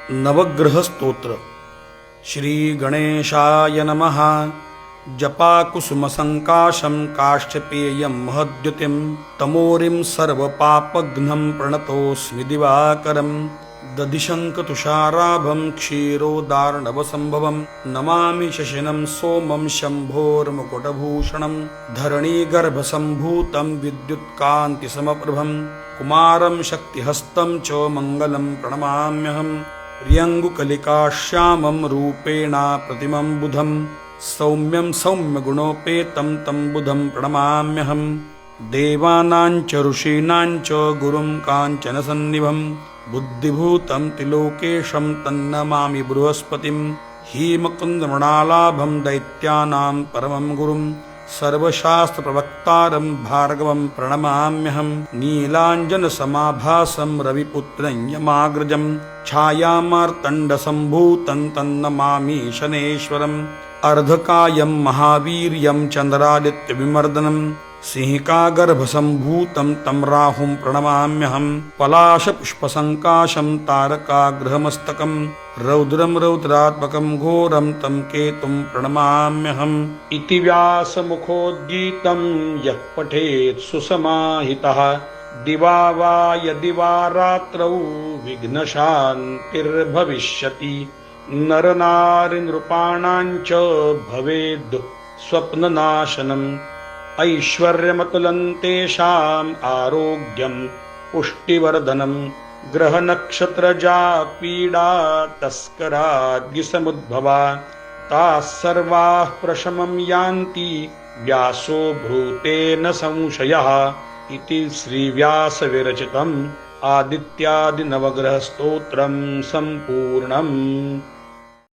नवग्रह स्तोत्र। श्री गणेशाय नमः। जपाकुसुमसङ्काशं काश्यपेयं महद्युतिं तमोरिं सर्वपापघ्नं प्रणतोऽस्मि दिवाकरं दधिशङ्खतुषाराभं क्षीरोदार्णवसम्भवं नमामि शशिनं सोमं शम्भोर्मुकुटभूषणं धरणीगर्भसम्भूतं विद्युत्कान्तिसमप्रभं कुमारं शक्तिहस्तं च मङ्गलं प्रणमाम्यहं प्रियङ्गुकलिकाश्यामं रूपेण प्रतिमं बुधं सौम्यं सौम्यगुणोपेतं तं बुधं प्रणमाम्यहं देवानां च ऋषीणां च गुरुं काञ्चनसन्निभं बुद्धिभूतं त्रिलोकेशं तन्नमामि बृहस्पतिं हीमकुन्दमृणालाभं दैत्यानां परमं गुरुं सर्वशास्त्रप्रवक्तारं भार्गवं प्रणमाम्यहं नीलाञ्जनसमाभासं रविपुत्रं यमाग्रजं छायामार्तण्डसम्भूतं तन्नमामि शनेश्वरम् अर्धकायं महावीर्यं चन्द्रादित्यविमर्दनं सिंहिकागर्भसम्भूतं तं राहुं प्रणमाम्यहं पलाशपुष्पसङ्काशं तारकाग्रहमस्तकं रौद्रं रौद्रात्मकं घोरं तं केतुं प्रणमाम्यहम् इति व्यासमुखोद्गीतं यः पठेत् सुसमाहितः दिवा वा यदि वा रात्रौ विघ्नशान्तिर्भविष्यति नरनारिनृपाणां च भवेद् स्वप्ननाशनम् ऐश्वर्यमतुलं तेषाम् आरोग्यं पुष्टिवर्धनं ग्रहनक्षत्रजा पीडा तस्कराद्गिसमुद्भवा ताः सर्वाः प्रशमं यान्ति व्यासो ब्रूतेन संशयः इति श्रीव्यासविरचितम् आदित्यादिनवग्रहस्तोत्रं सम्पूर्णम्।